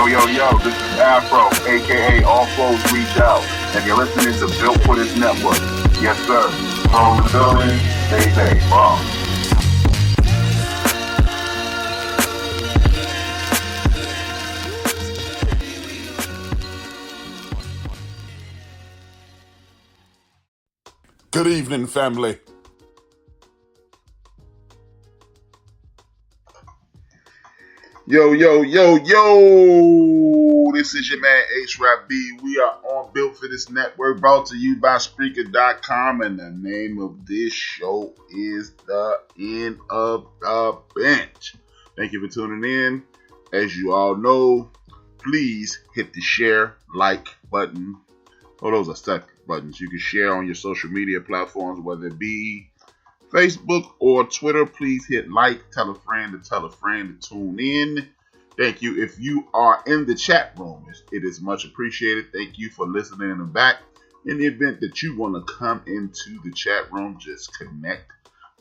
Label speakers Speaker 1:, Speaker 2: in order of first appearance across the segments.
Speaker 1: Yo, this is Afro, aka All Flows Reach Out, and you're listening to Built for This Network. Yes, sir. From the building, stay bomb.
Speaker 2: Good evening, family. Yo. This is your man H-Rap B. We are on Built for This Network, brought to you by Spreaker.com, and the name of this show is The End of the Bench. Thank you for tuning in. As you all know, please hit the share, like button. Oh, those are second buttons. You can share on your social media platforms, whether it be Facebook or Twitter. Please hit like, tell a friend to tune in. Thank you. If you are in the chat room, it is much appreciated. Thank you for listening in the back. In the event that you want to come into the chat room, just connect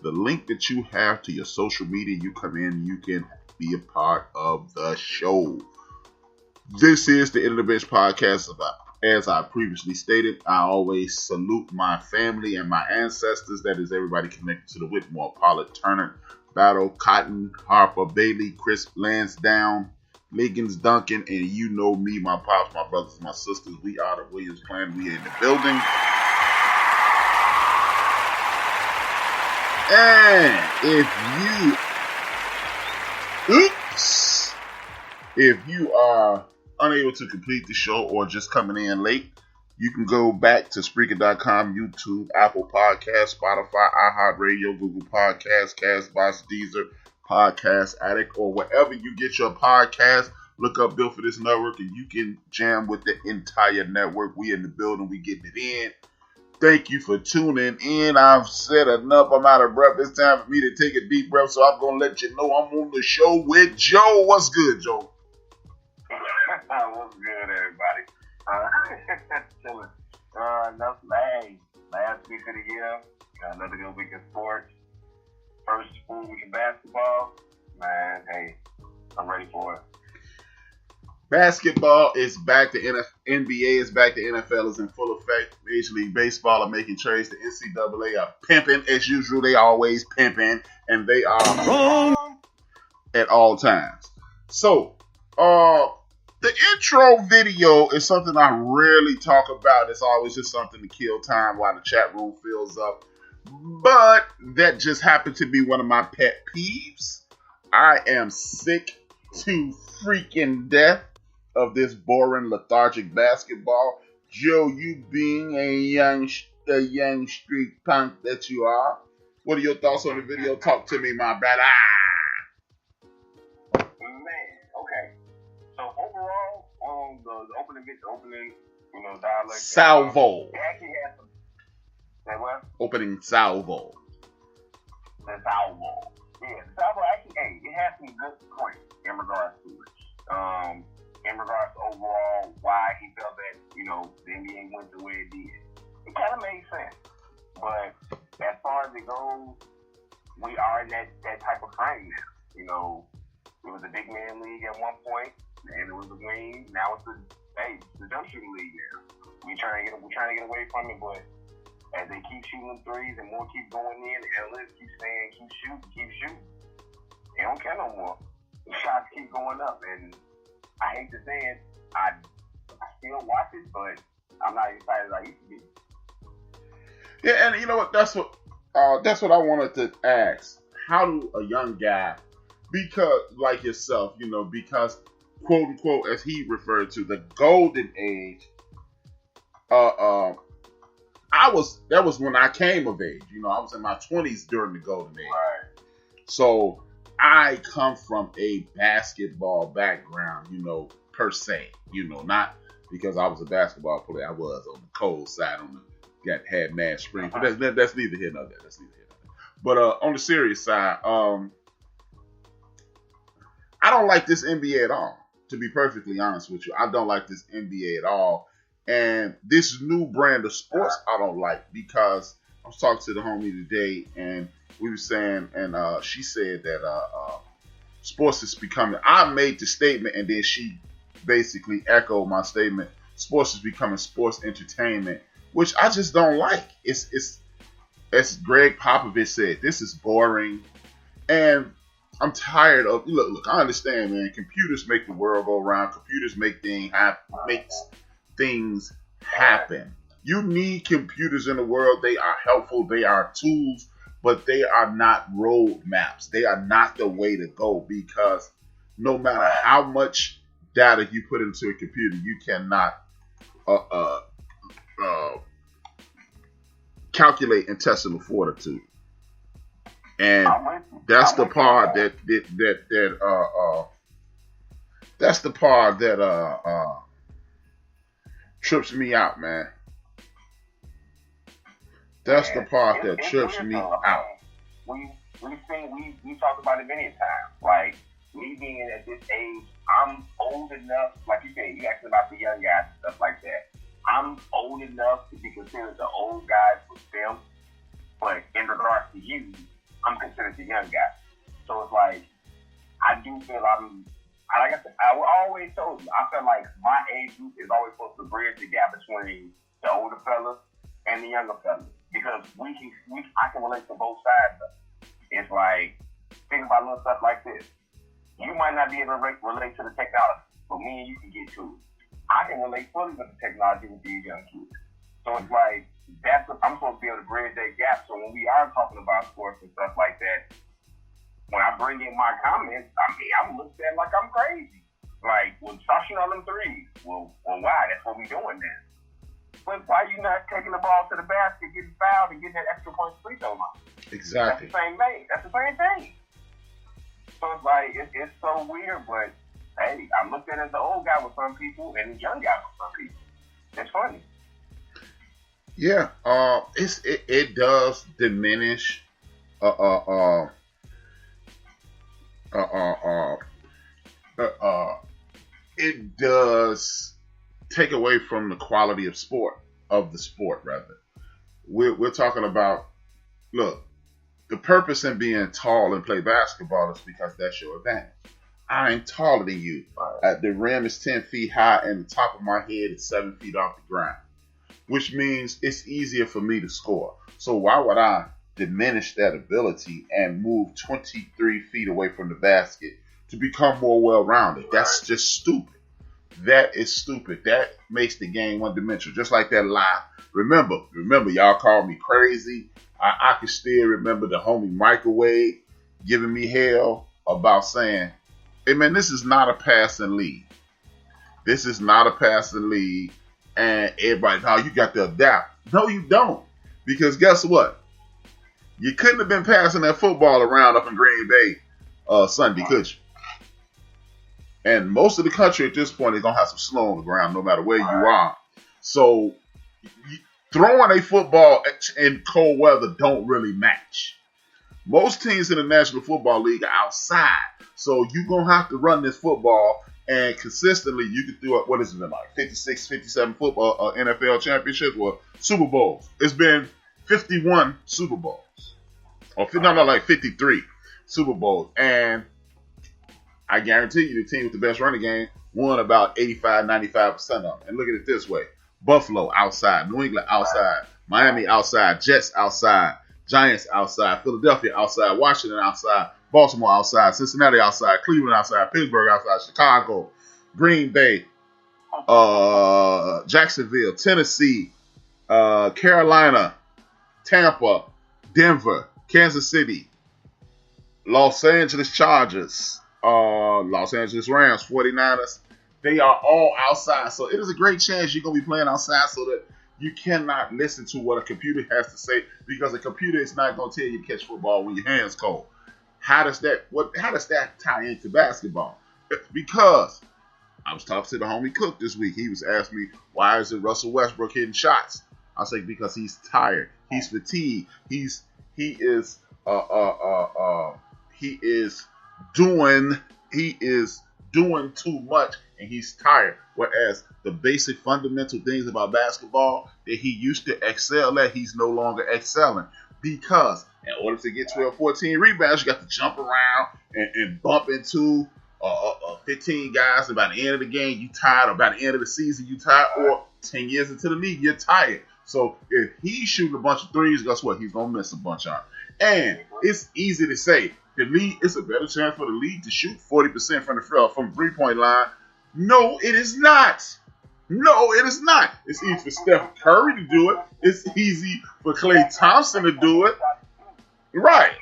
Speaker 2: the link that you have to your social media. You come in, you can be a part of the show. This is the End of the Bench podcast. As I previously stated, I always salute my family and my ancestors. That is everybody connected to the Whitmore, Pollard, Turner, Battle, Cotton, Harper, Bailey, Crisp, Lansdowne, Liggins, Duncan, and you know me, my pops, my brothers, my sisters. We are the Williams clan. We are in the building. And if you are unable to complete the show or just coming in late, you can go back to Spreaker.com, YouTube, Apple Podcasts, Spotify, iHeartRadio, Google Podcasts, Castbox, Deezer, Podcast Addict, or wherever you get your podcast. Look up Built for This Network, and you can jam with the entire network. We in the building. We getting it in. Thank you for tuning in. I've said enough. I'm out of breath. It's time for me to take a deep breath, so I'm going to let you know I'm on the show with Joe. What's good, Joe?
Speaker 3: What's good, everybody? Chilling. Last week of the year, got another good week of sports. First full week of basketball. Man, hey, I'm ready for it.
Speaker 2: Basketball is back. The NBA is back. The NFL is in full effect. Major League Baseball are making trades. The NCAA are pimping. As usual, they always pimping, and they are wrong at all times. So, the intro video is something I rarely talk about. It's always just something to kill time while the chat room fills up. But that just happened to be one of my pet peeves. I am sick to freaking death of this boring, lethargic basketball. Joe, you being a young street punk that you are, what are your thoughts on the video? Talk to me, my brother.
Speaker 3: So overall, on the opening, dialect.
Speaker 2: Salvo.
Speaker 3: It actually has some. Say what?
Speaker 2: Opening salvo.
Speaker 3: The salvo. Yeah, the salvo actually, it has some good points in regards to it. In regards to overall why he felt that, the NBA went the way it did. It kind of made sense. But as far as it goes, we are in that type of frame now. It was a big man league at one point, and it was a wing. Now it's the jump shooting league now. We're trying to get away from it, but as they keep shooting threes and more keep going in, the analysts keep saying keep shooting. They don't care no more. The shots keep going up, and I hate to say it, I still watch it, but I'm not excited as I used to be.
Speaker 2: Yeah, and you know what? That's what I wanted to ask. How do a young guy, because like yourself, because quote unquote, as he referred to, the golden age. That was when I came of age. I was in my 20s during the golden age.
Speaker 3: Right.
Speaker 2: So I come from a basketball background, per se. Not because I was a basketball player. I was on the cold side, had mad spring. But that's neither here nor there. But on the serious side, I don't like this NBA at all. To be perfectly honest with you, I don't like this NBA at all. And this new brand of sports, I don't like, because I was talking to the homie today, and we were saying, and she said that sports is becoming. I made the statement, and then she basically echo my statement. Sports is becoming sports entertainment, which I just don't like. It's as Greg Popovich said, this is boring, and I'm tired of. Look. I understand, man. Computers make the world go round. Computers make things happen. You need computers in the world. They are helpful. They are tools, but they are not roadmaps. They are not the way to go, because no matter how much data you put into a computer, you cannot calculate intestinal fortitude. And that's the part that trips me out, man. That's the part that trips me out.
Speaker 3: We talked about it many times. Like, me being at this age, I'm old enough, like you said, you asked about the young guys and stuff like that. I'm old enough to be considered the old guys with them, but in regards to you, I'm considered the young guy. So it's like, I do feel like I said, I always told you, I feel like my age group is always supposed to bridge the gap between the older fellas and the younger fellas, because I can relate to both sides of it. It's like, think about little stuff like this. You might not be able to relate to the technology, but me and you can get to it. I can relate fully with the technology with these young kids. So it's like, I'm supposed to be able to bridge that gap. So when we are talking about sports and stuff like that, when I bring in my comments, I'm looked at like I'm crazy. Like, well, stop shooting all them threes. Well, why? That's what we doing now. But why you not taking the ball to the basket, getting fouled, and getting that extra point free throw line?
Speaker 2: Exactly.
Speaker 3: That's the same thing. That's the same thing. So it's like, it's so weird, but hey, I'm looked at as the old guy with some people and the young guy with some people. It's funny.
Speaker 2: Yeah, it does diminish it does take away from the quality of the sport rather. We're talking about, look, the purpose in being tall and play basketball is because that's your advantage. I'm taller than you. The rim is 10 feet high and the top of my head is 7 feet off the ground, which means it's easier for me to score. So why would I diminish that ability and move 23 feet away from the basket to become more well-rounded? That's just stupid. That is stupid. That makes the game one-dimensional. Just like that lie. Remember, y'all called me crazy. I can still remember the homie Microwave giving me hell about saying, hey man, this is not a passing league. This is not a passing league. And everybody, oh, you got to adapt. No, you don't. Because guess what? You couldn't have been passing that football around up in Green Bay Sunday, could you? And most of the country at this point is going to have some snow on the ground no matter where you are. So throwing a football in cold weather don't really match. Most teams in the National Football League are outside. So you're going to have to run this football, and consistently you can do it, what has it been like, 56, 57 football NFL championships or Super Bowls. It's been 51 Super Bowls. Or like 53 Super Bowls. And I guarantee you the team with the best running game won about 85, 95% of them. And look at it this way. Buffalo outside, New England outside, Miami outside, Jets outside, Giants outside, Philadelphia outside, Washington outside, Baltimore outside, Cincinnati outside, Cleveland outside, Pittsburgh outside, Chicago, Green Bay, Jacksonville, Tennessee, Carolina, Tampa, Denver, Kansas City, Los Angeles Chargers, Los Angeles Rams, 49ers. They are all outside. So it is a great chance you're going to be playing outside so that you cannot listen to what a computer has to say, because a computer is not going to tell you to catch football when your hand's cold. How does that tie into basketball? Because I was talking to the homie Cook this week. He was asking me, why is it Russell Westbrook hitting shots? I say because he's tired. He's fatigued. He is doing too much and he's tired. Whereas the basic fundamental things about basketball that he used to excel at, he's no longer excelling. Because in order to get 12, 14 rebounds, you got to jump around and bump into 15 guys, and by the end of the game, you tired, or by the end of the season, you tired, or 10 years into the league, you're tired. So if he's shooting a bunch of threes, guess what? He's going to miss a bunch of them. And it's easy to say, the league, it's a better chance for the league to shoot 40% from the three-point line. No, it is not. No, it is not. It's easy for Steph Curry to do it. It's easy for Klay Thompson to do it. Right.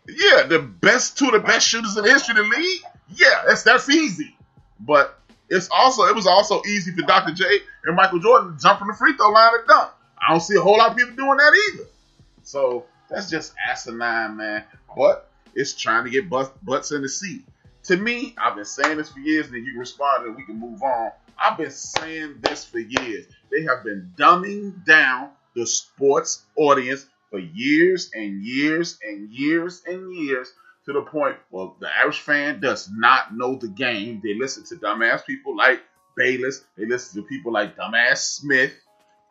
Speaker 2: Yeah, two of the best shooters in the history of the league. Yeah, that's easy. But it was also easy for Dr. J and Michael Jordan to jump from the free throw line and dunk. I don't see a whole lot of people doing that either. So that's just asinine, man. But it's trying to get butts in the seat. To me, I've been saying this for years, and then you can respond and we can move on. I've been saying this for years. They have been dumbing down the sports audience for years and years and years and years, to the point where the average fan does not know the game. They listen to dumbass people like Bayless. They listen to people like dumbass Smith.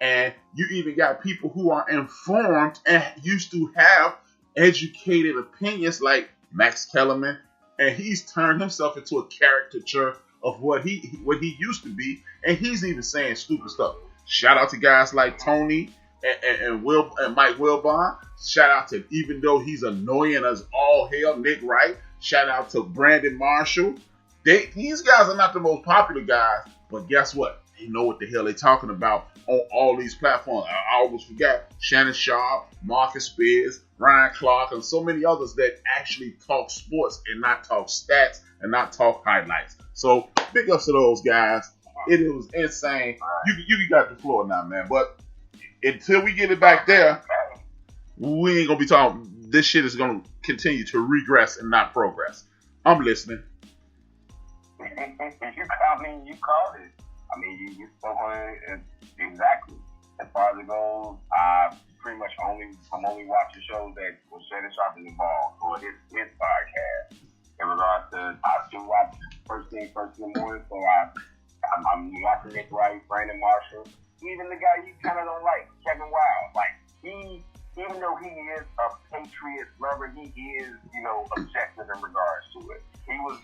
Speaker 2: And you even got people who are informed and used to have educated opinions like Max Kellerman. And he's turned himself into a caricature of what he used to be. And he's even saying stupid stuff. Shout out to guys like Tony and Mike Wilbon. Shout out to, even though he's annoying as all hell, Nick Wright. Shout out to Brandon Marshall. These guys are not the most popular guys, but guess what? They know what the hell they're talking about on all these platforms. I almost forgot Shannon Sharp, Marcus Spears, Ryan Clark, and so many others that actually talk sports and not talk stats and not talk highlights. So big ups to those guys. It was insane. You got the floor now, man. But until we get it back there, we ain't gonna be talking. This shit is gonna continue to regress and not progress. I'm listening.
Speaker 3: You called it. I mean, you spoke on it exactly. As far as it goes, I'm only watching shows that will Shannon Sharp involved or his podcast. In regards to, I do watch first thing in the morning, so I'm watching Nick Wright, Brandon Marshall, even the guy you kind of don't like, Kevin Wild. Like, even though he is a Patriots lover, he is, objective in regards to it. He was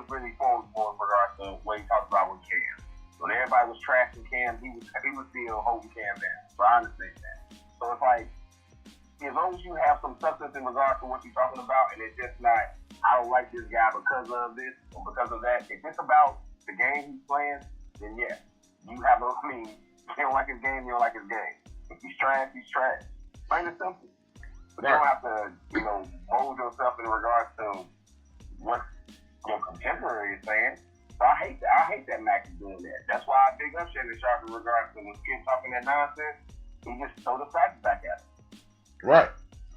Speaker 3: really forward in regards to what he talked about with Cam. When everybody was trashing Cam, he was still holding Cam down. So I understand that. So it's like, as long as you have some substance in regards to what you're talking about, and it's just not, I don't like this guy because of this or because of that. If it's about the game he's playing, then yeah, you don't like his game, you don't like his game. If he's trash, he's trash. Plain and simple. But you don't have to, mold yourself in regards to what your contemporary is saying. So I hate that Max is doing that. That's why I big up Shannon Sharp in regards to when he's talking that nonsense. He just throw the facts back at him.
Speaker 2: Right.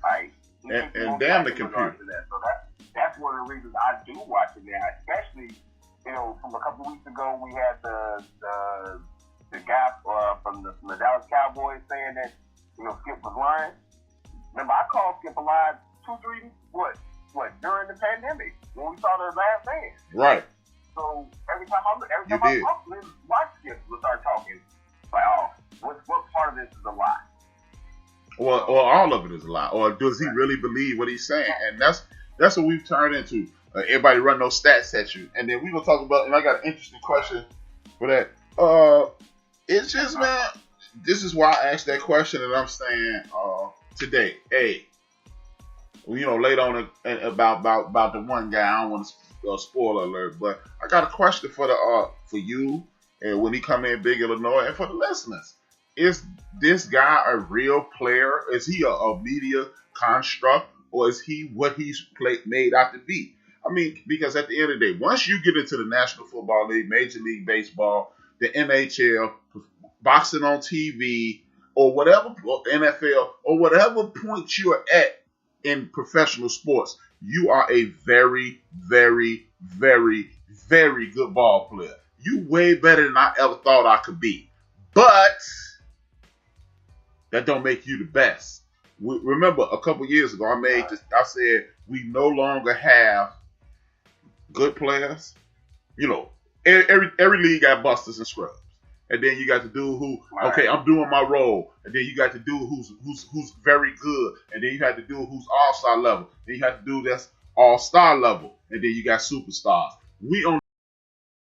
Speaker 3: Right.
Speaker 2: And damn the computer.
Speaker 3: So that's one of the reasons I do watch it now. Especially, from a couple weeks ago, we had the guy from the Dallas Cowboys saying that Skip was lying. Remember, I called Skip a lie 2-3 during the pandemic when we saw the last man.
Speaker 2: Right.
Speaker 3: So every time I watch Skip, we'll start talking like, what part of this is a lie?
Speaker 2: Or all of it is a lie. Or does he really believe what he's saying? And that's what we've turned into. Everybody run those stats at you. And then we're going to talk about, and I got an interesting question for that. It's just, man, this is why I asked that question, and I'm saying today, hey, later on about the one guy, I don't want to spoiler alert, but I got a question for you, and when he come in Big Illinois, and for the listeners. Is this guy a real player? Is he a media construct, or is he what he's made out to be? I mean, because at the end of the day, once you get into the National Football League, Major League Baseball, the NHL, boxing on TV, or whatever, or NFL, or whatever point you are at in professional sports, you are a very, very, very, very good ball player. You way better than I ever thought I could be. But that don't make you the best. Remember, a couple years ago, I said we no longer have good players. Every league got busters and scrubs. And then you got the dude who, okay, I'm doing my role. And then you got the dude who's very good. And then you have the dude who's all-star level. Then you have the dude that's all-star level, and then you got superstars. We only